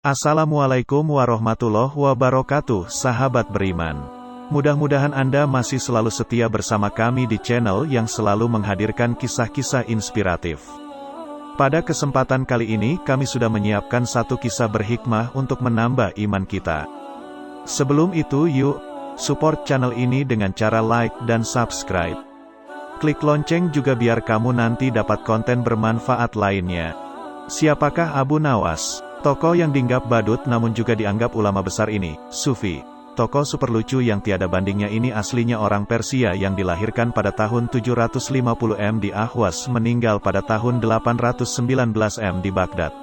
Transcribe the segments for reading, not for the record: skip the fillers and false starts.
Assalamualaikum warahmatullahi wabarakatuh, sahabat beriman. Mudah-mudahan Anda masih selalu setia bersama kami di channel yang selalu menghadirkan kisah-kisah inspiratif. Pada kesempatan kali ini kami sudah menyiapkan satu kisah berhikmah untuk menambah iman kita. Sebelum itu yuk, support channel ini dengan cara like dan subscribe. Klik lonceng juga biar kamu nanti dapat konten bermanfaat lainnya. Siapakah Abu Nawas? Tokoh yang dianggap badut namun juga dianggap ulama besar ini, Sufi. Tokoh super lucu yang tiada bandingnya ini aslinya orang Persia yang dilahirkan pada tahun 750 M di Ahwas, meninggal pada tahun 819 M di Baghdad.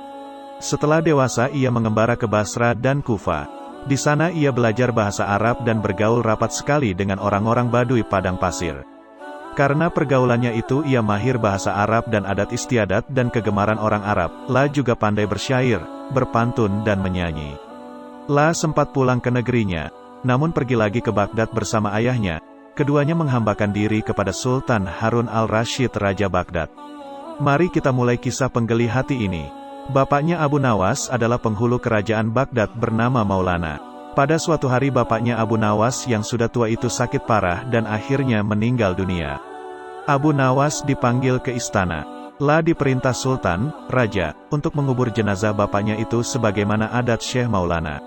Setelah dewasa ia mengembara ke Basra dan Kufa. Di sana ia belajar bahasa Arab dan bergaul rapat sekali dengan orang-orang Baduy padang pasir. Karena pergaulannya itu ia mahir bahasa Arab dan adat istiadat dan kegemaran orang Arab. La juga pandai bersyair, berpantun dan menyanyi. La sempat pulang ke negerinya, namun pergi lagi ke Baghdad bersama ayahnya. Keduanya menghambakan diri kepada Sultan Harun al-Rasyid Raja Baghdad. Mari kita mulai kisah penggeli hati ini. Bapaknya Abu Nawas adalah penghulu kerajaan Baghdad bernama Maulana. Pada suatu hari bapaknya Abu Nawas yang sudah tua itu sakit parah dan akhirnya meninggal dunia. Abu Nawas dipanggil ke istana. La diperintah Sultan, Raja, untuk mengubur jenazah bapaknya itu sebagaimana adat Syekh Maulana.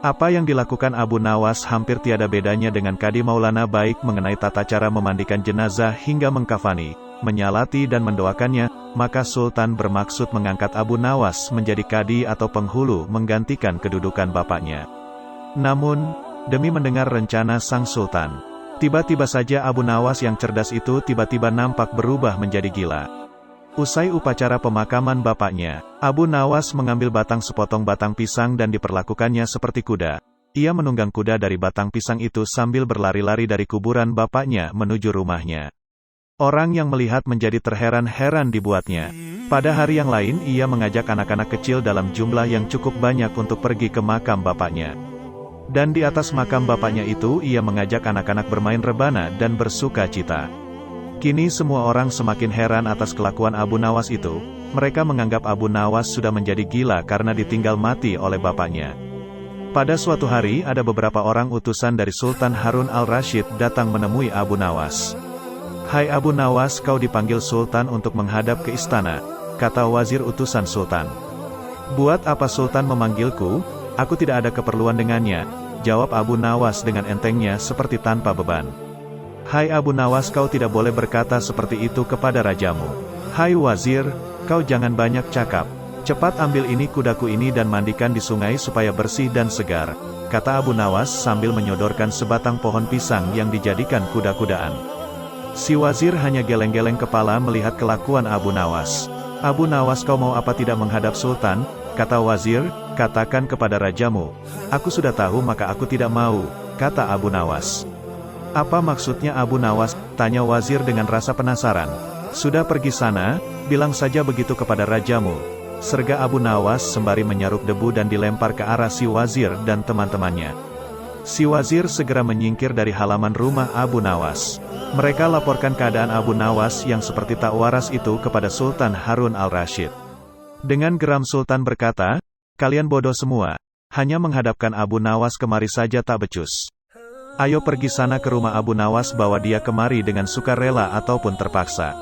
Apa yang dilakukan Abu Nawas hampir tiada bedanya dengan Kadi Maulana, baik mengenai tata cara memandikan jenazah hingga mengkafani, menyalati dan mendoakannya. Maka Sultan bermaksud mengangkat Abu Nawas menjadi Kadi atau penghulu menggantikan kedudukan bapaknya. Namun, demi mendengar rencana sang sultan, tiba-tiba saja Abu Nawas yang cerdas itu tiba-tiba nampak berubah menjadi gila. Usai upacara pemakaman bapaknya, Abu Nawas mengambil sepotong batang pisang dan diperlakukannya seperti kuda. Ia menunggang kuda dari batang pisang itu sambil berlari-lari dari kuburan bapaknya menuju rumahnya. Orang yang melihat menjadi terheran-heran dibuatnya. Pada hari yang lain ia mengajak anak-anak kecil dalam jumlah yang cukup banyak untuk pergi ke makam bapaknya. Dan di atas makam bapaknya itu ia mengajak anak-anak bermain rebana dan bersuka cita. Kini semua orang semakin heran atas kelakuan Abu Nawas itu. Mereka menganggap Abu Nawas sudah menjadi gila karena ditinggal mati oleh bapaknya. Pada suatu hari ada beberapa orang utusan dari Sultan Harun al-Rasyid datang menemui Abu Nawas. "Hai Abu Nawas, kau dipanggil Sultan untuk menghadap ke istana," kata wazir utusan Sultan. "Buat apa Sultan memanggilku? Aku tidak ada keperluan dengannya," jawab Abu Nawas dengan entengnya seperti tanpa beban. "Hai Abu Nawas, kau tidak boleh berkata seperti itu kepada rajamu." "Hai wazir, kau jangan banyak cakap. Cepat ambil ini kudaku ini dan mandikan di sungai supaya bersih dan segar," kata Abu Nawas sambil menyodorkan sebatang pohon pisang yang dijadikan kuda-kudaan. Si wazir hanya geleng-geleng kepala melihat kelakuan Abu Nawas. "Abu Nawas, kau mau apa tidak menghadap Sultan?" kata wazir. "Katakan kepada rajamu." "Aku sudah tahu maka aku tidak mau," kata Abu Nawas. "Apa maksudnya Abu Nawas?" tanya wazir dengan rasa penasaran. "Sudah pergi sana, bilang saja begitu kepada rajamu," serga Abu Nawas sembari menyaruk debu dan dilempar ke arah si wazir dan teman-temannya. Si wazir segera menyingkir dari halaman rumah Abu Nawas. Mereka laporkan keadaan Abu Nawas yang seperti tak waras itu kepada Sultan Harun al-Rasyid. Dengan geram Sultan berkata, "Kalian bodoh semua, hanya menghadapkan Abu Nawas kemari saja tak becus. Ayo pergi sana ke rumah Abu Nawas, bawa dia kemari dengan sukarela ataupun terpaksa."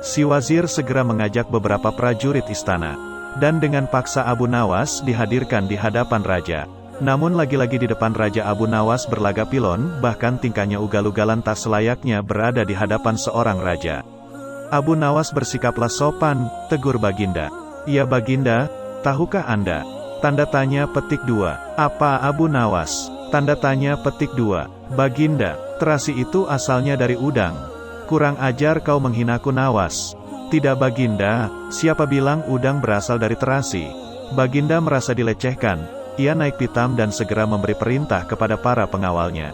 Si wazir segera mengajak beberapa prajurit istana, dan dengan paksa Abu Nawas dihadirkan di hadapan raja. Namun lagi-lagi di depan raja Abu Nawas berlagak pilon, bahkan tingkahnya ugal-ugalan tak selayaknya berada di hadapan seorang raja. Abu Nawas bersikaplah sopan, tegur baginda. "Ya baginda, tahukah Anda?" Tanda tanya petik 2. "Apa Abu Nawas?" Tanda tanya petik 2. "Baginda, terasi itu asalnya dari udang." "Kurang ajar kau menghinaku Nawas." "Tidak baginda, siapa bilang udang berasal dari terasi?" Baginda merasa dilecehkan. Ia naik pitam dan segera memberi perintah kepada para pengawalnya.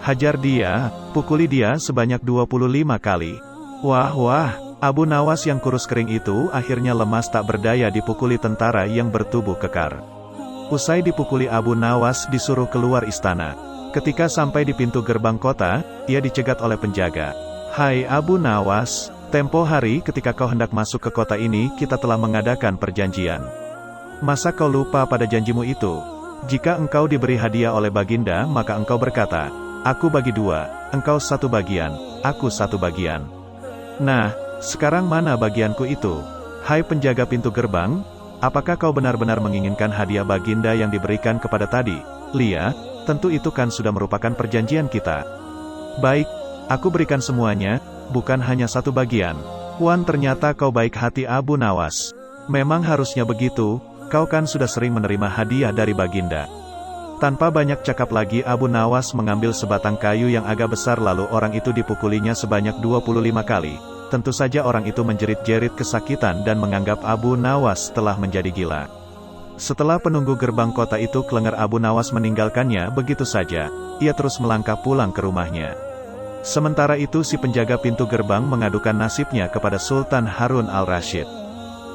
"Hajar dia, pukuli dia sebanyak 25 kali." Wah, Abu Nawas yang kurus kering itu akhirnya lemas tak berdaya dipukuli tentara yang bertubuh kekar. Usai dipukuli Abu Nawas disuruh keluar istana. Ketika sampai di pintu gerbang kota, ia dicegat oleh penjaga. "Hai Abu Nawas, tempo hari ketika kau hendak masuk ke kota ini kita telah mengadakan perjanjian. Masa kau lupa pada janjimu itu? Jika engkau diberi hadiah oleh Baginda maka engkau berkata, aku bagi 2, engkau 1 bagian, aku 1 bagian. Nah, sekarang mana bagianku itu? Hai penjaga pintu gerbang, apakah kau benar-benar menginginkan hadiah Baginda yang diberikan kepada tadi? Lia, tentu itu kan sudah merupakan perjanjian kita. Baik, aku berikan semuanya, bukan hanya 1 bagian. Wan, ternyata kau baik hati Abu Nawas. Memang harusnya begitu, kau kan sudah sering menerima hadiah dari Baginda. Tanpa banyak cakap lagi Abu Nawas mengambil sebatang kayu yang agak besar lalu orang itu dipukulinya sebanyak 25 kali. Tentu saja orang itu menjerit-jerit kesakitan dan menganggap Abu Nawas telah menjadi gila. Setelah penunggu gerbang kota itu kelengar Abu Nawas meninggalkannya begitu saja, ia terus melangkah pulang ke rumahnya. Sementara itu si penjaga pintu gerbang mengadukan nasibnya kepada Sultan Harun al-Rasyid.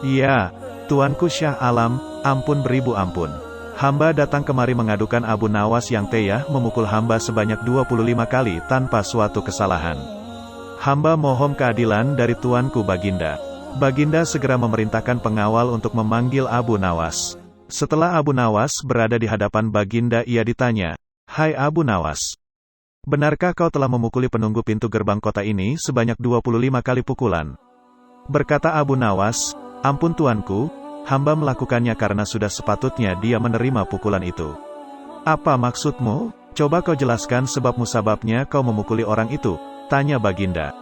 Ya, Tuanku Syah Alam, ampun beribu ampun. Hamba datang kemari mengadukan Abu Nawas yang teyah memukul hamba sebanyak 25 kali tanpa suatu kesalahan. Hamba mohon keadilan dari Tuanku Baginda. Baginda segera memerintahkan pengawal untuk memanggil Abu Nawas. Setelah Abu Nawas berada di hadapan Baginda ia ditanya, Hai Abu Nawas, benarkah kau telah memukuli penunggu pintu gerbang kota ini sebanyak 25 kali pukulan? Berkata Abu Nawas, ampun Tuanku, hamba melakukannya karena sudah sepatutnya dia menerima pukulan itu. Apa maksudmu? Coba kau jelaskan sebab musababnya kau memukuli orang itu, tanya Baginda.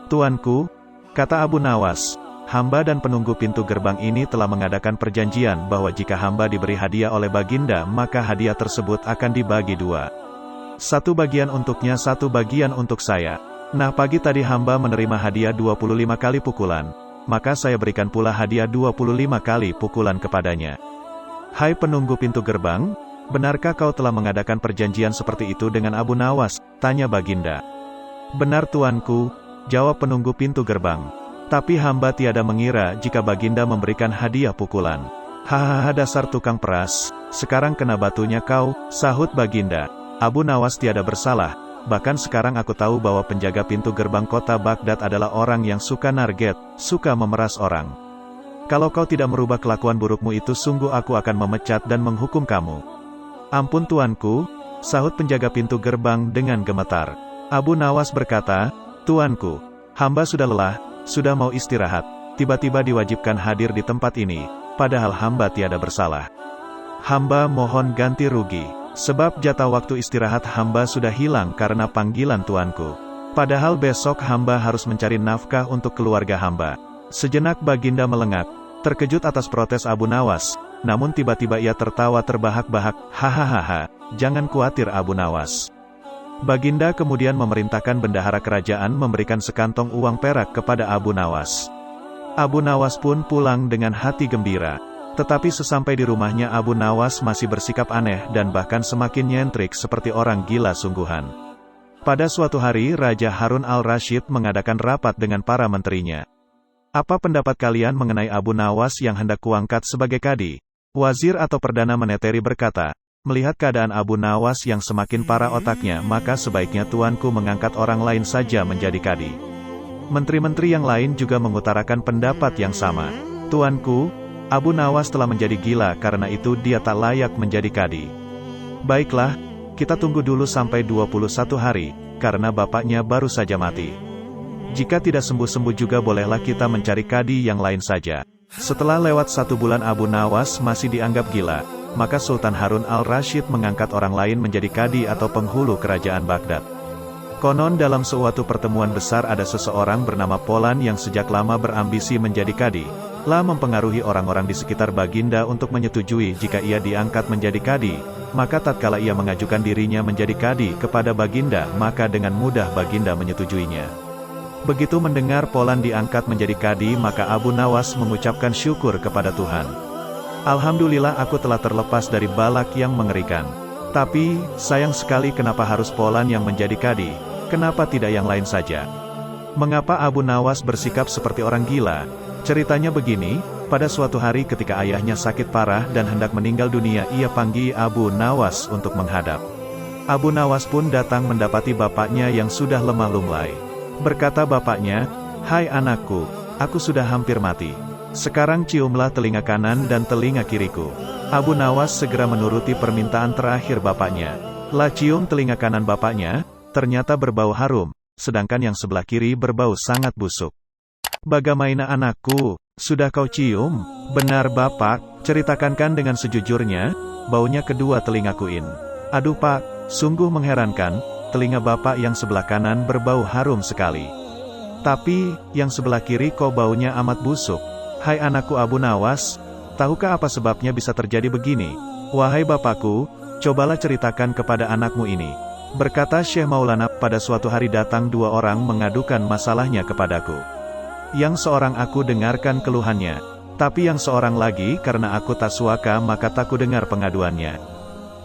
Tuanku, kata Abu Nawas, hamba dan penunggu pintu gerbang ini telah mengadakan perjanjian bahwa jika hamba diberi hadiah oleh Baginda maka hadiah tersebut akan dibagi 2. 1 bagian untuknya 1 bagian untuk saya. Nah pagi tadi hamba menerima hadiah 25 kali pukulan. Maka saya berikan pula hadiah 25 kali pukulan kepadanya. Hai penunggu pintu gerbang, benarkah kau telah mengadakan perjanjian seperti itu dengan Abu Nawas? Tanya Baginda. Benar Tuanku, jawab penunggu pintu gerbang. Tapi hamba tiada mengira jika Baginda memberikan hadiah pukulan. Hahaha dasar tukang peras, sekarang kena batunya kau, sahut Baginda. Abu Nawas tiada bersalah. Bahkan sekarang aku tahu bahwa penjaga pintu gerbang kota Baghdad adalah orang yang suka narget, suka memeras orang. Kalau kau tidak merubah kelakuan burukmu itu sungguh aku akan memecat dan menghukum kamu. Ampun Tuanku, sahut penjaga pintu gerbang dengan gemetar. Abu Nawas berkata, Tuanku, hamba sudah lelah, sudah mau istirahat, tiba-tiba diwajibkan hadir di tempat ini, padahal hamba tiada bersalah. Hamba mohon ganti rugi. Sebab jatah waktu istirahat hamba sudah hilang karena panggilan Tuanku. Padahal besok hamba harus mencari nafkah untuk keluarga hamba. Sejenak Baginda melengak, terkejut atas protes Abu Nawas. Namun tiba-tiba ia tertawa terbahak-bahak, hahaha, jangan khawatir Abu Nawas. Baginda kemudian memerintahkan bendahara kerajaan memberikan sekantong uang perak kepada Abu Nawas. Abu Nawas pun pulang dengan hati gembira. Tetapi sesampai di rumahnya Abu Nawas masih bersikap aneh dan bahkan semakin nyentrik seperti orang gila sungguhan. Pada suatu hari Raja Harun al-Rasyid mengadakan rapat dengan para menterinya. Apa pendapat kalian mengenai Abu Nawas yang hendak kuangkat sebagai kadi? Wazir atau perdana meneteri berkata, melihat keadaan Abu Nawas yang semakin parah otaknya maka sebaiknya tuanku mengangkat orang lain saja menjadi kadi. Menteri-menteri yang lain juga mengutarakan pendapat yang sama. Tuanku, Abu Nawas telah menjadi gila karena itu dia tak layak menjadi kadi. Baiklah, kita tunggu dulu sampai 21 hari, karena bapaknya baru saja mati. Jika tidak sembuh-sembuh juga bolehlah kita mencari kadi yang lain saja. Setelah lewat 1 bulan Abu Nawas masih dianggap gila, maka Sultan Harun al-Rasyid mengangkat orang lain menjadi kadi atau penghulu kerajaan Baghdad. Konon dalam suatu pertemuan besar ada seseorang bernama Polan yang sejak lama berambisi menjadi kadi. Mempengaruhi orang-orang di sekitar Baginda untuk menyetujui jika ia diangkat menjadi kadi, maka tatkala ia mengajukan dirinya menjadi kadi kepada Baginda, maka dengan mudah Baginda menyetujuinya. Begitu mendengar Polan diangkat menjadi kadi, maka Abu Nawas mengucapkan syukur kepada Tuhan. Alhamdulillah aku telah terlepas dari balak yang mengerikan. Tapi, sayang sekali kenapa harus Polan yang menjadi kadi, kenapa tidak yang lain saja? Mengapa Abu Nawas bersikap seperti orang gila? Ceritanya begini, pada suatu hari ketika ayahnya sakit parah dan hendak meninggal dunia ia panggil Abu Nawas untuk menghadap. Abu Nawas pun datang mendapati bapaknya yang sudah lemah lumlai. Berkata bapaknya, "Hai anakku, aku sudah hampir mati. Sekarang ciumlah telinga kanan dan telinga kiriku. Abu Nawas segera menuruti permintaan terakhir bapaknya. Lah cium telinga kanan bapaknya, ternyata berbau harum, sedangkan yang sebelah kiri berbau sangat busuk. Bagaimana anakku, sudah kau cium? Benar bapak, ceritakan dengan sejujurnya, baunya kedua telingakuin. Aduh pak, sungguh mengherankan, telinga bapak yang sebelah kanan berbau harum sekali. Tapi, yang sebelah kiri kok baunya amat busuk. Hai anakku Abu Nawas, tahukah apa sebabnya bisa terjadi begini? Wahai bapakku, cobalah ceritakan kepada anakmu ini. Berkata Syekh Maulana, pada suatu hari datang dua orang mengadukan masalahnya kepadaku. Yang seorang aku dengarkan keluhannya, tapi yang seorang lagi karena aku tak suaka maka tak ku dengar pengaduannya.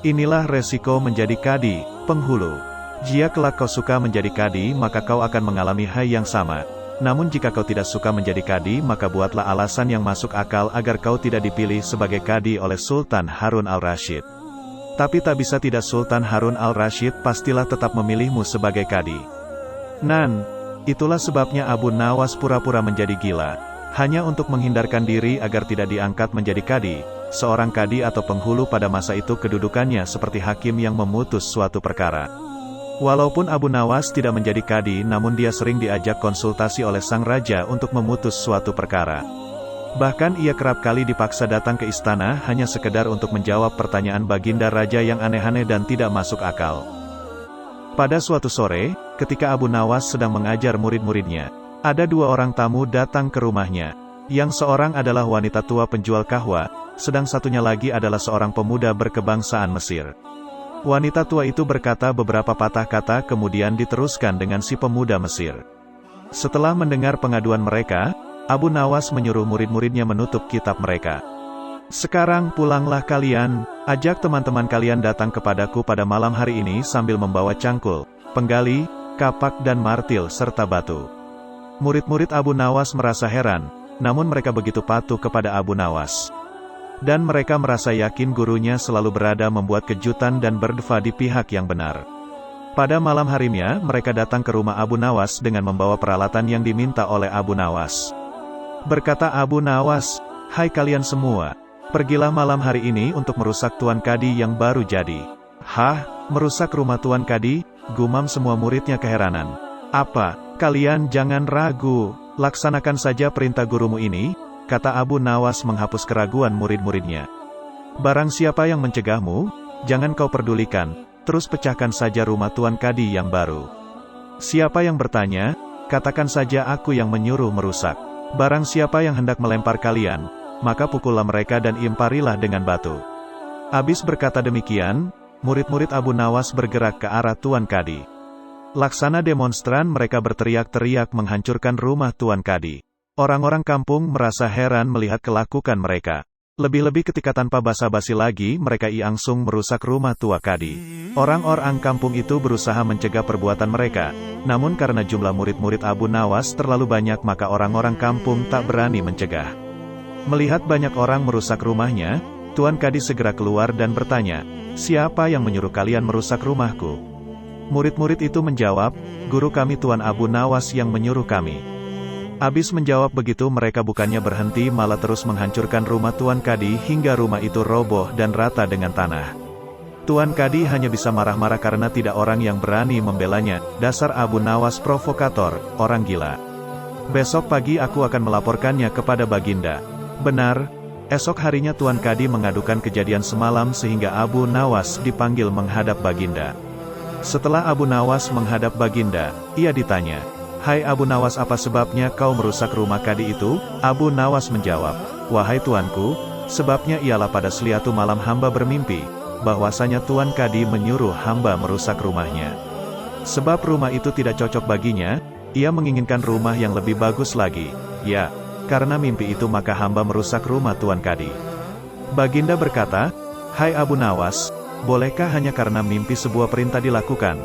Inilah resiko menjadi kadi, penghulu. Jika kelak kau suka menjadi kadi maka kau akan mengalami hal yang sama. Namun jika kau tidak suka menjadi kadi maka buatlah alasan yang masuk akal agar kau tidak dipilih sebagai kadi oleh Sultan Harun al-Rasyid. Tapi tak bisa tidak, Sultan Harun al-Rasyid pastilah tetap memilihmu sebagai kadi. Nan, itulah sebabnya Abu Nawas pura-pura menjadi gila, hanya untuk menghindarkan diri agar tidak diangkat menjadi kadi. Seorang kadi atau penghulu pada masa itu kedudukannya seperti hakim yang memutus suatu perkara. Walaupun Abu Nawas tidak menjadi kadi namun dia sering diajak konsultasi oleh sang raja untuk memutus suatu perkara. Bahkan ia kerap kali dipaksa datang ke istana hanya sekedar untuk menjawab pertanyaan baginda raja yang aneh-aneh dan tidak masuk akal. Pada suatu sore, ketika Abu Nawas sedang mengajar murid-muridnya, ada dua orang tamu datang ke rumahnya. Yang seorang adalah wanita tua penjual kahwa, sedang satunya lagi adalah seorang pemuda berkebangsaan Mesir. Wanita tua itu berkata beberapa patah kata kemudian diteruskan dengan si pemuda Mesir. Setelah mendengar pengaduan mereka, Abu Nawas menyuruh murid-muridnya menutup kitab mereka. Sekarang pulanglah kalian, ajak teman-teman kalian datang kepadaku pada malam hari ini sambil membawa cangkul, penggali, kapak dan martil serta batu. Murid-murid Abu Nawas merasa heran, namun mereka begitu patuh kepada Abu Nawas. Dan mereka merasa yakin gurunya selalu berada membuat kejutan dan berdeva di pihak yang benar. Pada malam harinya, mereka datang ke rumah Abu Nawas dengan membawa peralatan yang diminta oleh Abu Nawas. Berkata Abu Nawas, hai kalian semua, pergilah malam hari ini untuk merusak Tuan Kadi yang baru jadi. Hah, merusak rumah Tuan Kadi? Gumam semua muridnya keheranan. Apa, kalian jangan ragu, laksanakan saja perintah gurumu ini, kata Abu Nawas menghapus keraguan murid-muridnya. Barang siapa yang mencegahmu, jangan kau pedulikan, terus pecahkan saja rumah Tuan Kadi yang baru. Siapa yang bertanya, katakan saja aku yang menyuruh merusak. Barang siapa yang hendak melempar kalian, maka pukullah mereka dan imparilah dengan batu. Habis berkata demikian, murid-murid Abu Nawas bergerak ke arah Tuan Kadi. Laksana demonstran mereka berteriak-teriak menghancurkan rumah Tuan Kadi. Orang-orang kampung merasa heran melihat kelakukan mereka. Lebih-lebih ketika tanpa basa-basi lagi mereka langsung merusak rumah tua Kadi. Orang-orang kampung itu berusaha mencegah perbuatan mereka, namun karena jumlah murid-murid Abu Nawas terlalu banyak maka orang-orang kampung tak berani mencegah. Melihat banyak orang merusak rumahnya, Tuan Kadi segera keluar dan bertanya, siapa yang menyuruh kalian merusak rumahku? Murid-murid itu menjawab, guru kami Tuan Abu Nawas yang menyuruh kami. Habis menjawab begitu mereka bukannya berhenti malah terus menghancurkan rumah Tuan Kadi hingga rumah itu roboh dan rata dengan tanah. Tuan Kadi hanya bisa marah-marah karena tidak orang yang berani membelanya. Dasar Abu Nawas provokator, orang gila. Besok pagi aku akan melaporkannya kepada Baginda. Benar, esok harinya Tuan Kadi mengadukan kejadian semalam sehingga Abu Nawas dipanggil menghadap Baginda. Setelah Abu Nawas menghadap Baginda, ia ditanya, hai Abu Nawas, apa sebabnya kau merusak rumah Kadi itu? Abu Nawas menjawab, wahai tuanku, sebabnya ialah pada suatu malam hamba bermimpi, bahwasanya Tuan Kadi menyuruh hamba merusak rumahnya. Sebab rumah itu tidak cocok baginya, ia menginginkan rumah yang lebih bagus lagi. Ya, karena mimpi itu maka hamba merusak rumah Tuan Kadi. Baginda berkata, hai Abu Nawas, bolehkah hanya karena mimpi sebuah perintah dilakukan?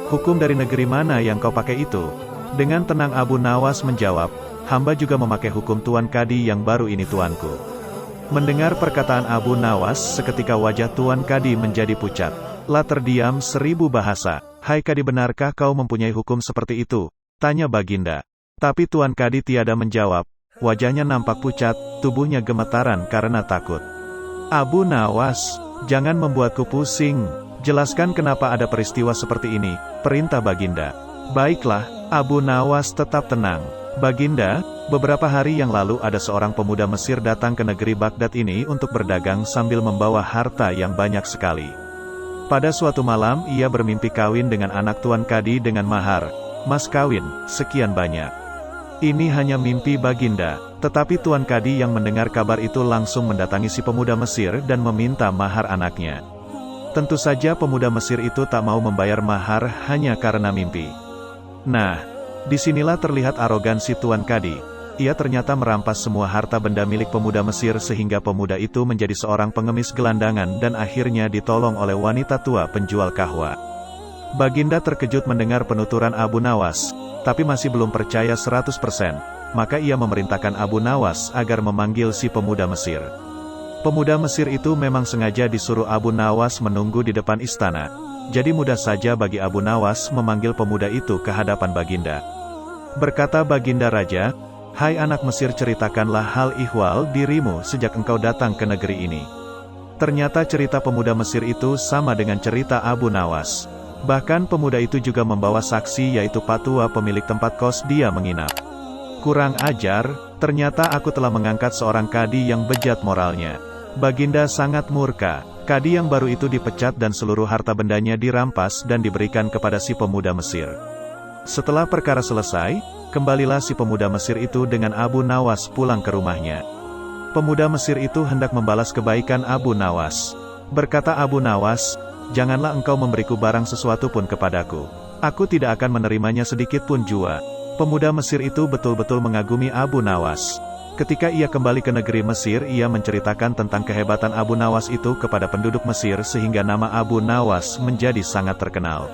Hukum dari negeri mana yang kau pakai itu? Dengan tenang Abu Nawas menjawab, hamba juga memakai hukum Tuan Kadi yang baru ini tuanku. Mendengar perkataan Abu Nawas, seketika wajah Tuan Kadi menjadi pucat. Lah terdiam 1000 bahasa. Hai Kadi, benarkah kau mempunyai hukum seperti itu? Tanya Baginda. Tapi Tuan Kadi tiada menjawab. wajahnya nampak pucat, tubuhnya gemetaran karena takut. "Abu Nawas, jangan membuatku pusing. Jelaskan kenapa ada peristiwa seperti ini," perintah Baginda. "Baiklah." Abu Nawas tetap tenang. "Baginda, beberapa hari yang lalu ada seorang pemuda Mesir datang ke negeri Baghdad ini untuk berdagang sambil membawa harta yang banyak sekali. Pada suatu malam ia bermimpi kawin dengan anak Tuan Kadi dengan mahar, mas kawin, sekian banyak. Ini hanya mimpi Baginda." Tetapi Tuan Kadi yang mendengar kabar itu langsung mendatangi si pemuda Mesir dan meminta mahar anaknya. Tentu saja pemuda Mesir itu tak mau membayar mahar hanya karena mimpi. Nah, disinilah terlihat arogansi Tuan Kadi. Ia ternyata merampas semua harta benda milik pemuda Mesir sehingga pemuda itu menjadi seorang pengemis gelandangan dan akhirnya ditolong oleh wanita tua penjual kahwa. Baginda terkejut mendengar penuturan Abu Nawas, tapi masih belum percaya 100%. Maka ia memerintahkan Abu Nawas agar memanggil si pemuda Mesir. Pemuda Mesir itu memang sengaja disuruh Abu Nawas menunggu di depan istana. Jadi mudah saja bagi Abu Nawas memanggil pemuda itu ke hadapan Baginda. Berkata Baginda Raja, "Hai anak Mesir, ceritakanlah hal ihwal dirimu sejak engkau datang ke negeri ini." Ternyata cerita pemuda Mesir itu sama dengan cerita Abu Nawas. Bahkan pemuda itu juga membawa saksi yaitu Patua pemilik tempat kos dia menginap. "Kurang ajar, ternyata aku telah mengangkat seorang kadi yang bejat moralnya." Baginda sangat murka. Kadi yang baru itu dipecat dan seluruh harta bendanya dirampas dan diberikan kepada si pemuda Mesir. Setelah perkara selesai, kembalilah si pemuda Mesir itu dengan Abu Nawas pulang ke rumahnya. Pemuda Mesir itu hendak membalas kebaikan Abu Nawas. Berkata Abu Nawas, "Janganlah engkau memberiku barang sesuatu pun kepadaku. Aku tidak akan menerimanya sedikit pun jua." Pemuda Mesir itu betul-betul mengagumi Abu Nawas. Ketika ia kembali ke negeri Mesir, ia menceritakan tentang kehebatan Abu Nawas itu kepada penduduk Mesir sehingga nama Abu Nawas menjadi sangat terkenal.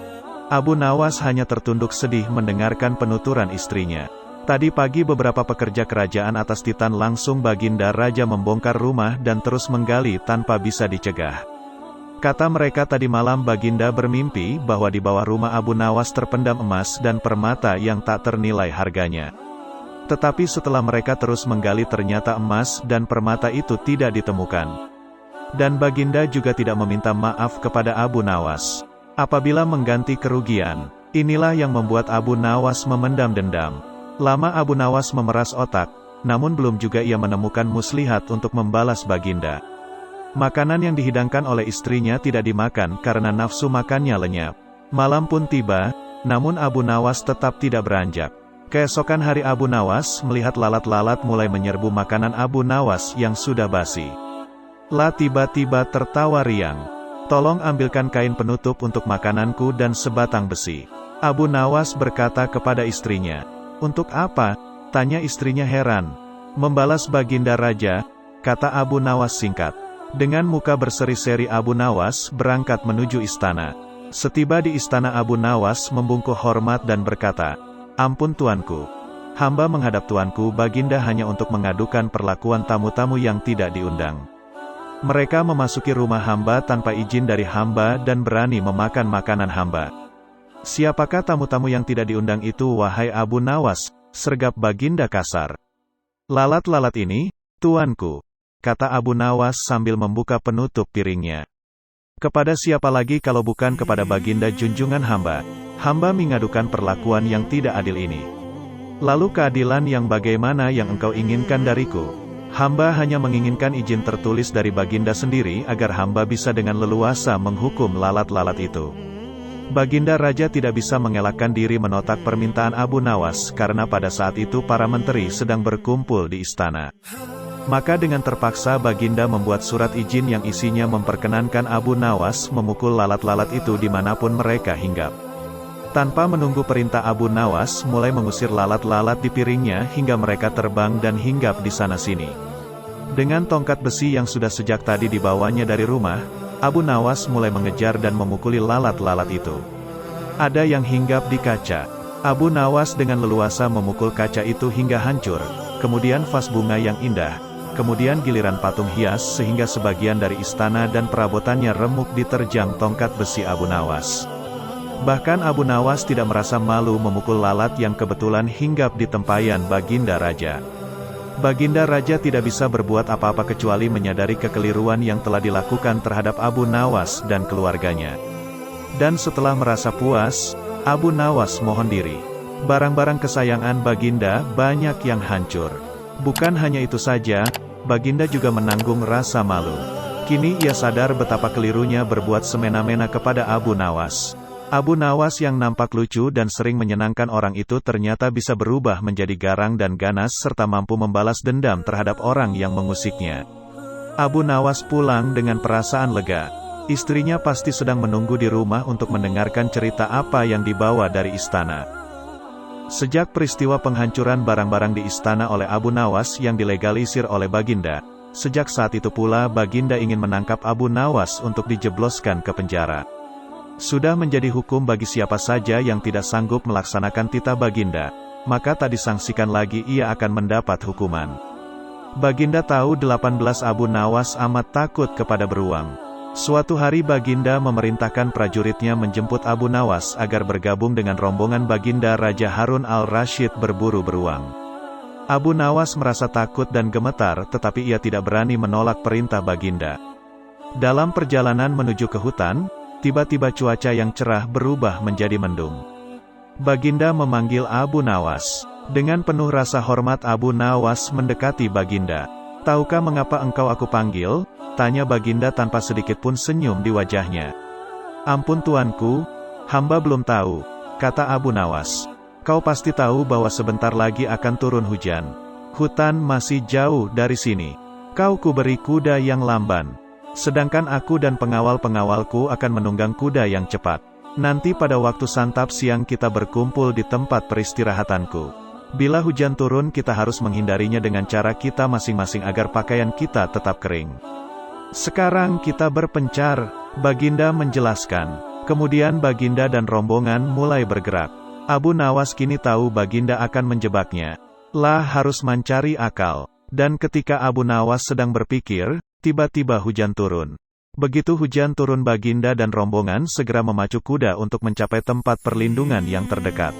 Abu Nawas hanya tertunduk sedih mendengarkan penuturan istrinya. Tadi pagi beberapa pekerja kerajaan atas Titan langsung Baginda Raja membongkar rumah dan terus menggali tanpa bisa dicegah. Kata mereka tadi malam Baginda bermimpi bahwa di bawah rumah Abu Nawas terpendam emas dan permata yang tak ternilai harganya. Tetapi setelah mereka terus menggali ternyata emas dan permata itu tidak ditemukan. Dan Baginda juga tidak meminta maaf kepada Abu Nawas. Apabila mengganti kerugian, inilah yang membuat Abu Nawas memendam dendam. Lama Abu Nawas memeras otak, namun belum juga ia menemukan muslihat untuk membalas Baginda. Makanan yang dihidangkan oleh istrinya tidak dimakan karena nafsu makannya lenyap. Malam pun tiba, namun Abu Nawas tetap tidak beranjak. Keesokan hari Abu Nawas melihat lalat-lalat mulai menyerbu makanan Abu Nawas yang sudah basi. Lah tiba-tiba tertawa riang. "Tolong ambilkan kain penutup untuk makananku dan sebatang besi." Abu Nawas berkata kepada istrinya. "Untuk apa?" tanya istrinya heran. "Membalas Baginda Raja," kata Abu Nawas singkat. Dengan muka berseri-seri Abu Nawas berangkat menuju istana. Setiba di istana Abu Nawas membungkuk hormat dan berkata, "Ampun tuanku. Hamba menghadap tuanku Baginda hanya untuk mengadukan perlakuan tamu-tamu yang tidak diundang. Mereka memasuki rumah hamba tanpa izin dari hamba dan berani memakan makanan hamba." "Siapakah tamu-tamu yang tidak diundang itu wahai Abu Nawas?" sergap Baginda kasar. "Lalat-lalat ini, tuanku," kata Abu Nawas sambil membuka penutup piringnya. "Kepada siapa lagi kalau bukan kepada Baginda junjungan hamba? Hamba mengadukan perlakuan yang tidak adil ini. Lalu keadilan yang bagaimana yang engkau inginkan dariku? Hamba hanya menginginkan izin tertulis dari Baginda sendiri agar hamba bisa dengan leluasa menghukum lalat-lalat itu." Baginda Raja tidak bisa mengelakkan diri menotak permintaan Abu Nawas karena pada saat itu para menteri sedang berkumpul di istana. Maka dengan terpaksa Baginda membuat surat izin yang isinya memperkenankan Abu Nawas memukul lalat-lalat itu dimanapun mereka hinggap. Tanpa menunggu perintah Abu Nawas mulai mengusir lalat-lalat di piringnya hingga mereka terbang dan hinggap di sana-sini. Dengan tongkat besi yang sudah sejak tadi dibawanya dari rumah, Abu Nawas mulai mengejar dan memukuli lalat-lalat itu. Ada yang hinggap di kaca. Abu Nawas dengan leluasa memukul kaca itu hingga hancur, kemudian vas bunga yang indah, kemudian giliran patung hias sehingga sebagian dari istana dan perabotannya remuk diterjang tongkat besi Abu Nawas. Bahkan Abu Nawas tidak merasa malu memukul lalat yang kebetulan hinggap di tempayan Baginda Raja. Baginda Raja tidak bisa berbuat apa-apa kecuali menyadari kekeliruan yang telah dilakukan terhadap Abu Nawas dan keluarganya. Dan setelah merasa puas, Abu Nawas mohon diri. Barang-barang kesayangan Baginda banyak yang hancur. Bukan hanya itu saja, Baginda juga menanggung rasa malu. Kini ia sadar betapa kelirunya berbuat semena-mena kepada Abu Nawas. Abu Nawas yang nampak lucu dan sering menyenangkan orang itu ternyata bisa berubah menjadi garang dan ganas serta mampu membalas dendam terhadap orang yang mengusiknya. Abu Nawas pulang dengan perasaan lega. Istrinya pasti sedang menunggu di rumah untuk mendengarkan cerita apa yang dibawa dari istana. Sejak peristiwa penghancuran barang-barang di istana oleh Abu Nawas yang dilegalisir oleh Baginda, sejak saat itu pula Baginda ingin menangkap Abu Nawas untuk dijebloskan ke penjara. Sudah menjadi hukum bagi siapa saja yang tidak sanggup melaksanakan titah Baginda, maka tak disangsikan lagi ia akan mendapat hukuman. Baginda tahu 18 Abu Nawas amat takut kepada beruang. Suatu hari Baginda memerintahkan prajuritnya menjemput Abu Nawas agar bergabung dengan rombongan Baginda Raja Harun al-Rasyid berburu beruang. Abu Nawas merasa takut dan gemetar tetapi ia tidak berani menolak perintah Baginda. Dalam perjalanan menuju ke hutan, tiba-tiba cuaca yang cerah berubah menjadi mendung. Baginda memanggil Abu Nawas. Dengan penuh rasa hormat Abu Nawas mendekati Baginda. "Tahukah mengapa engkau aku panggil?" tanya Baginda tanpa sedikit pun senyum di wajahnya. "Ampun tuanku, hamba belum tahu," kata Abu Nawas. "Kau pasti tahu bahwa sebentar lagi akan turun hujan. Hutan masih jauh dari sini. Kau kuberi kuda yang lamban. Sedangkan aku dan pengawal-pengawalku akan menunggang kuda yang cepat. Nanti pada waktu santap siang kita berkumpul di tempat peristirahatanku. Bila hujan turun kita harus menghindarinya dengan cara kita masing-masing agar pakaian kita tetap kering. Sekarang kita berpencar," Baginda menjelaskan. Kemudian Baginda dan rombongan mulai bergerak. Abu Nawas kini tahu Baginda akan menjebaknya. Lah harus mencari akal. Dan ketika Abu Nawas sedang berpikir, tiba-tiba hujan turun. Begitu hujan turun Baginda dan rombongan segera memacu kuda untuk mencapai tempat perlindungan yang terdekat.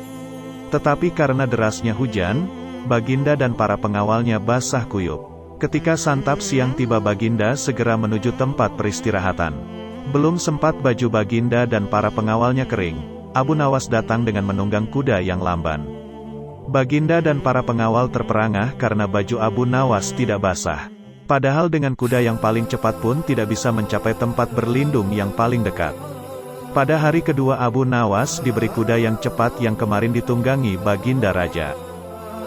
Tetapi karena derasnya hujan, Baginda dan para pengawalnya basah kuyup. Ketika santap siang tiba Baginda segera menuju tempat peristirahatan. Belum sempat baju Baginda dan para pengawalnya kering, Abu Nawas datang dengan menunggang kuda yang lamban. Baginda dan para pengawal terperangah karena baju Abu Nawas tidak basah. Padahal dengan kuda yang paling cepat pun tidak bisa mencapai tempat berlindung yang paling dekat. Pada hari kedua Abu Nawas diberi kuda yang cepat yang kemarin ditunggangi Baginda Raja.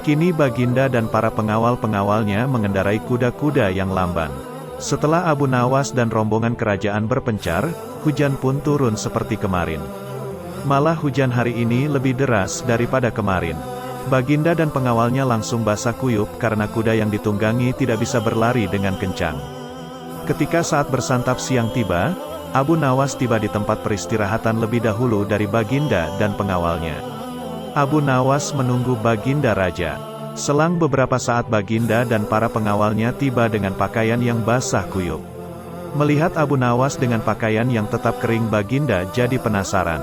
Kini Baginda dan para pengawal-pengawalnya mengendarai kuda-kuda yang lamban. Setelah Abu Nawas dan rombongan kerajaan berpencar, hujan pun turun seperti kemarin. Malah hujan hari ini lebih deras daripada kemarin. Baginda dan pengawalnya langsung basah kuyup karena kuda yang ditunggangi tidak bisa berlari dengan kencang. Ketika saat bersantap siang tiba, Abu Nawas tiba di tempat peristirahatan lebih dahulu dari Baginda dan pengawalnya. Abu Nawas menunggu Baginda Raja. Selang beberapa saat Baginda dan para pengawalnya tiba dengan pakaian yang basah kuyup. Melihat Abu Nawas dengan pakaian yang tetap kering Baginda jadi penasaran.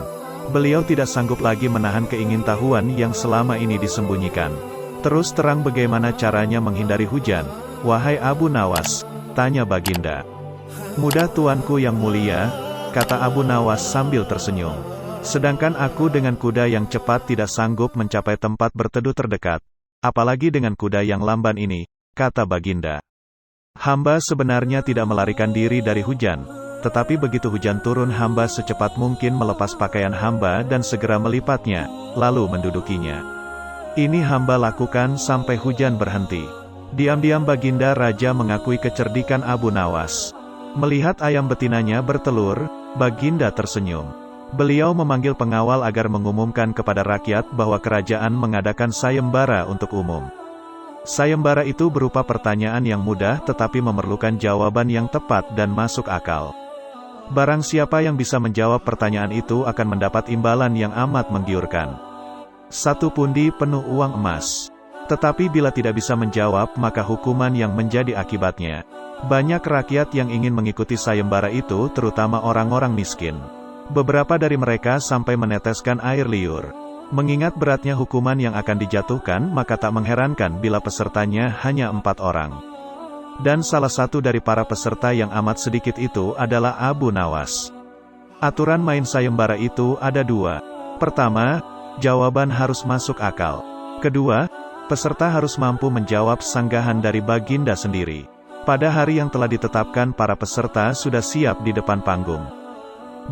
Beliau tidak sanggup lagi menahan keingintahuan yang selama ini disembunyikan. "Terus terang bagaimana caranya menghindari hujan, wahai Abu Nawas?" tanya Baginda. "Mudah tuanku yang mulia," kata Abu Nawas sambil tersenyum. "Sedangkan aku dengan kuda yang cepat tidak sanggup mencapai tempat berteduh terdekat. Apalagi dengan kuda yang lamban ini," kata Baginda. "Hamba sebenarnya tidak melarikan diri dari hujan. Tetapi begitu hujan turun hamba secepat mungkin melepas pakaian hamba dan segera melipatnya, lalu mendudukinya. Ini hamba lakukan sampai hujan berhenti." Diam-diam Baginda Raja mengakui kecerdikan Abu Nawas. Melihat ayam betinanya bertelur, Baginda tersenyum. Beliau memanggil pengawal agar mengumumkan kepada rakyat bahwa kerajaan mengadakan sayembara untuk umum. Sayembara itu berupa pertanyaan yang mudah tetapi memerlukan jawaban yang tepat dan masuk akal. Barang siapa yang bisa menjawab pertanyaan itu akan mendapat imbalan yang amat menggiurkan. 1 pundi penuh uang emas. Tetapi bila tidak bisa menjawab maka hukuman yang menjadi akibatnya. Banyak rakyat yang ingin mengikuti sayembara itu terutama orang-orang miskin. Beberapa dari mereka sampai meneteskan air liur. Mengingat beratnya hukuman yang akan dijatuhkan, maka tak mengherankan bila pesertanya hanya 4 orang. Dan salah satu dari para peserta yang amat sedikit itu adalah Abu Nawas. Aturan main sayembara itu ada 2. Pertama, jawaban harus masuk akal. Kedua, peserta harus mampu menjawab sanggahan dari Baginda sendiri. Pada hari yang telah ditetapkan, para peserta sudah siap di depan panggung.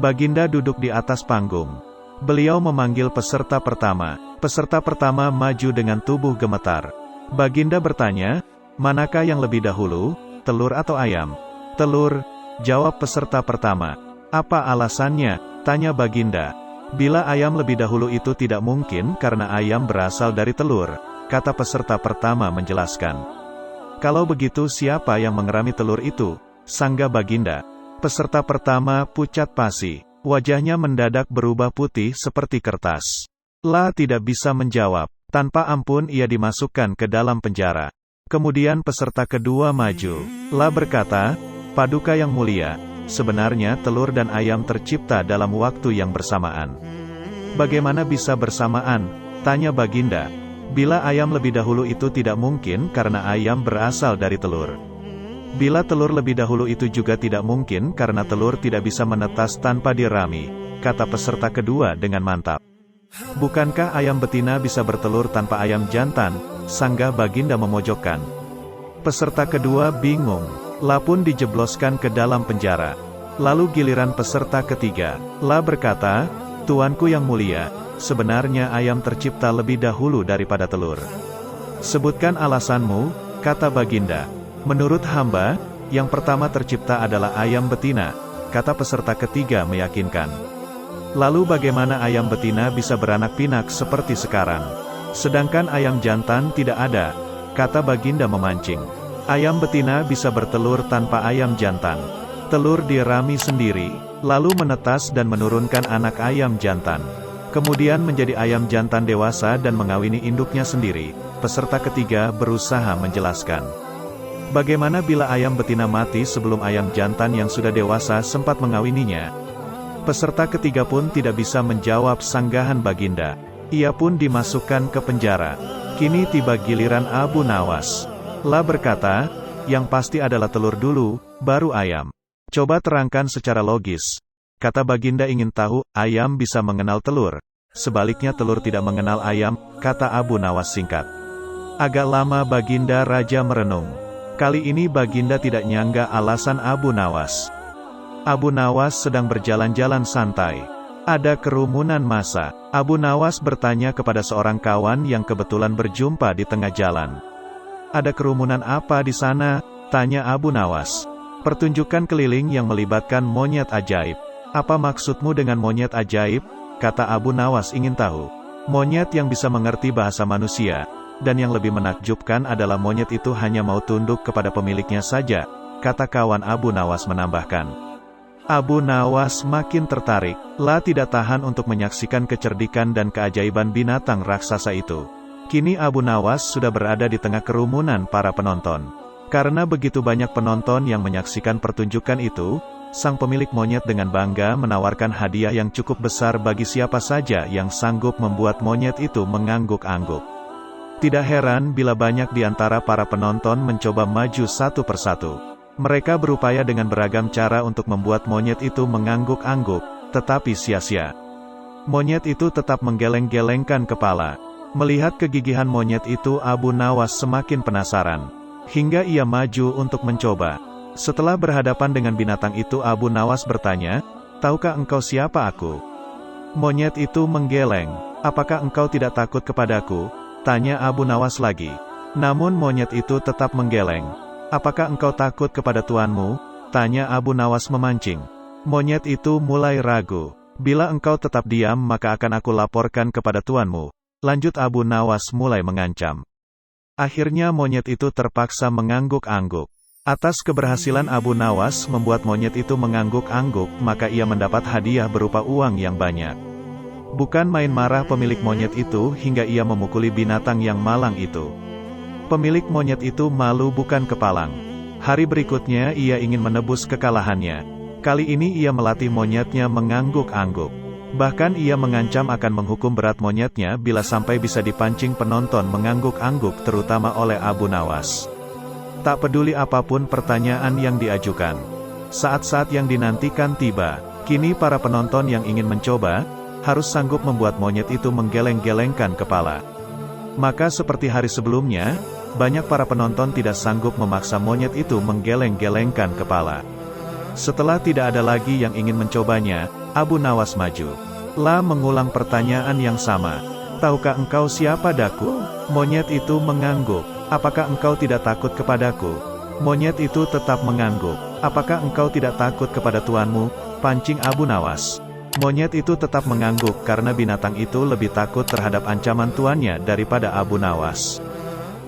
Baginda duduk di atas panggung. Beliau memanggil peserta pertama. Peserta pertama maju dengan tubuh gemetar. Baginda bertanya, "Manakah yang lebih dahulu, telur atau ayam?" "Telur," jawab peserta pertama. "Apa alasannya?" tanya Baginda. "Bila ayam lebih dahulu itu tidak mungkin karena ayam berasal dari telur," kata peserta pertama menjelaskan. "Kalau begitu siapa yang mengerami telur itu?" sangga Baginda. Peserta pertama pucat pasi. Wajahnya mendadak berubah putih seperti kertas. La tidak bisa menjawab. Tanpa ampun ia dimasukkan ke dalam penjara. Kemudian peserta kedua maju. La berkata, "Paduka yang mulia, sebenarnya telur dan ayam tercipta dalam waktu yang bersamaan." "Bagaimana bisa bersamaan?" tanya Baginda. "Bila ayam lebih dahulu itu tidak mungkin karena ayam berasal dari telur. Bila telur lebih dahulu itu juga tidak mungkin karena telur tidak bisa menetas tanpa dirami," kata peserta kedua dengan mantap. "Bukankah ayam betina bisa bertelur tanpa ayam jantan?" sanggah Baginda memojokkan. Peserta kedua bingung. La pun dijebloskan ke dalam penjara. Lalu giliran peserta ketiga. La berkata, "Tuanku yang mulia, sebenarnya ayam tercipta lebih dahulu daripada telur." "Sebutkan alasanmu," kata Baginda. "Menurut hamba, yang pertama tercipta adalah ayam betina," kata peserta ketiga meyakinkan. "Lalu bagaimana ayam betina bisa beranak pinak seperti sekarang? Sedangkan ayam jantan tidak ada," kata Baginda memancing. "Ayam betina bisa bertelur tanpa ayam jantan. Telur dirami sendiri, lalu menetas dan menurunkan anak ayam jantan. Kemudian menjadi ayam jantan dewasa dan mengawini induknya sendiri." Peserta ketiga berusaha menjelaskan. "Bagaimana bila ayam betina mati sebelum ayam jantan yang sudah dewasa sempat mengawininya?" Peserta ketiga pun tidak bisa menjawab sanggahan Baginda. Ia pun dimasukkan ke penjara. Kini tiba giliran Abu Nawas. La berkata, "Yang pasti adalah telur dulu, baru ayam." "Coba terangkan secara logis." Kata Baginda ingin tahu, ayam bisa mengenal telur. Sebaliknya telur tidak mengenal ayam, kata Abu Nawas singkat. Agak lama Baginda Raja merenung. Kali ini Baginda tidak nyangga alasan Abu Nawas. Abu Nawas sedang berjalan-jalan santai. Ada kerumunan massa. Abu Nawas bertanya kepada seorang kawan yang kebetulan berjumpa di tengah jalan. "Ada kerumunan apa di sana?" tanya Abu Nawas. "Pertunjukan keliling yang melibatkan monyet ajaib." "Apa maksudmu dengan monyet ajaib?" kata Abu Nawas ingin tahu. "Monyet yang bisa mengerti bahasa manusia. Dan yang lebih menakjubkan adalah monyet itu hanya mau tunduk kepada pemiliknya saja," kata kawan Abu Nawas menambahkan. Abu Nawas makin tertarik. La tidak tahan untuk menyaksikan kecerdikan dan keajaiban binatang raksasa itu. Kini Abu Nawas sudah berada di tengah kerumunan para penonton. Karena begitu banyak penonton yang menyaksikan pertunjukan itu, sang pemilik monyet dengan bangga menawarkan hadiah yang cukup besar bagi siapa saja yang sanggup membuat monyet itu mengangguk-angguk. Tidak heran bila banyak di antara para penonton mencoba maju satu persatu. Mereka berupaya dengan beragam cara untuk membuat monyet itu mengangguk-angguk, tetapi sia-sia. Monyet itu tetap menggeleng-gelengkan kepala. Melihat kegigihan monyet itu, Abu Nawas semakin penasaran. Hingga ia maju untuk mencoba. Setelah berhadapan dengan binatang itu, Abu Nawas bertanya, "Tahukah engkau siapa aku?" Monyet itu menggeleng. "Apakah engkau tidak takut kepadaku?" tanya Abu Nawas lagi. Namun monyet itu tetap menggeleng. "Apakah engkau takut kepada tuanmu?" tanya Abu Nawas memancing. Monyet itu mulai ragu. "Bila engkau tetap diam maka akan aku laporkan kepada tuanmu," lanjut Abu Nawas mulai mengancam. Akhirnya monyet itu terpaksa mengangguk-angguk. Atas keberhasilan Abu Nawas membuat monyet itu mengangguk-angguk, maka ia mendapat hadiah berupa uang yang banyak. Bukan main marah pemilik monyet itu hingga ia memukuli binatang yang malang itu. Pemilik monyet itu malu bukan kepalang. Hari berikutnya ia ingin menebus kekalahannya. Kali ini ia melatih monyetnya mengangguk-angguk. Bahkan ia mengancam akan menghukum berat monyetnya bila sampai bisa dipancing penonton mengangguk-angguk terutama oleh Abu Nawas. Tak peduli apapun pertanyaan yang diajukan. Saat-saat yang dinantikan tiba. Kini para penonton yang ingin mencoba, harus sanggup membuat monyet itu menggeleng-gelengkan kepala. Maka seperti hari sebelumnya, banyak para penonton tidak sanggup memaksa monyet itu menggeleng-gelengkan kepala. Setelah tidak ada lagi yang ingin mencobanya, Abu Nawas maju. Mengulang pertanyaan yang sama. Tahukah engkau siapa Daku? Monyet itu mengangguk. Apakah engkau tidak takut kepadaku? Monyet itu tetap mengangguk. Apakah engkau tidak takut kepada tuanmu? Pancing Abu Nawas. Monyet itu tetap mengangguk karena binatang itu lebih takut terhadap ancaman tuannya daripada Abu Nawas.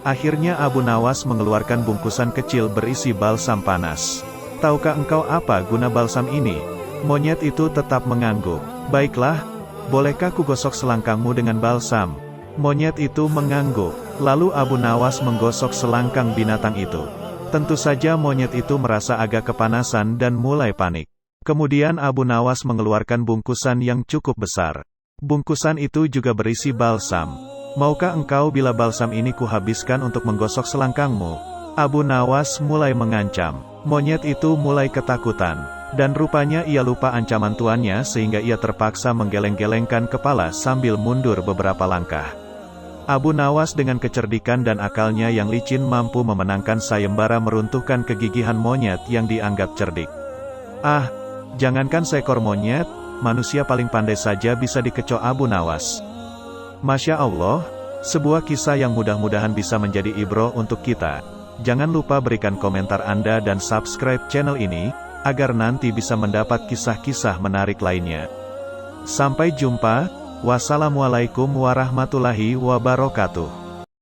Akhirnya Abu Nawas mengeluarkan bungkusan kecil berisi balsam panas. Tahukah engkau apa guna balsam ini? Monyet itu tetap mengangguk. Baiklah, bolehkah kugosok selangkangmu dengan balsam? Monyet itu mengangguk. Lalu Abu Nawas menggosok selangkang binatang itu. Tentu saja monyet itu merasa agak kepanasan dan mulai panik. Kemudian Abu Nawas mengeluarkan bungkusan yang cukup besar. Bungkusan itu juga berisi balsam. Maukah engkau bila balsam ini kuhabiskan untuk menggosok selangkangmu? Abu Nawas mulai mengancam. Monyet itu mulai ketakutan. Dan rupanya ia lupa ancaman tuannya sehingga ia terpaksa menggeleng-gelengkan kepala sambil mundur beberapa langkah. Abu Nawas dengan kecerdikan dan akalnya yang licin mampu memenangkan sayembara meruntuhkan kegigihan monyet yang dianggap cerdik. Jangankan seekor monyet, manusia paling pandai saja bisa dikecoh Abu Nawas. Masya Allah, sebuah kisah yang mudah-mudahan bisa menjadi ibroh untuk kita. Jangan lupa berikan komentar Anda dan subscribe channel ini, agar nanti bisa mendapat kisah-kisah menarik lainnya. Sampai jumpa, wassalamualaikum warahmatullahi wabarakatuh.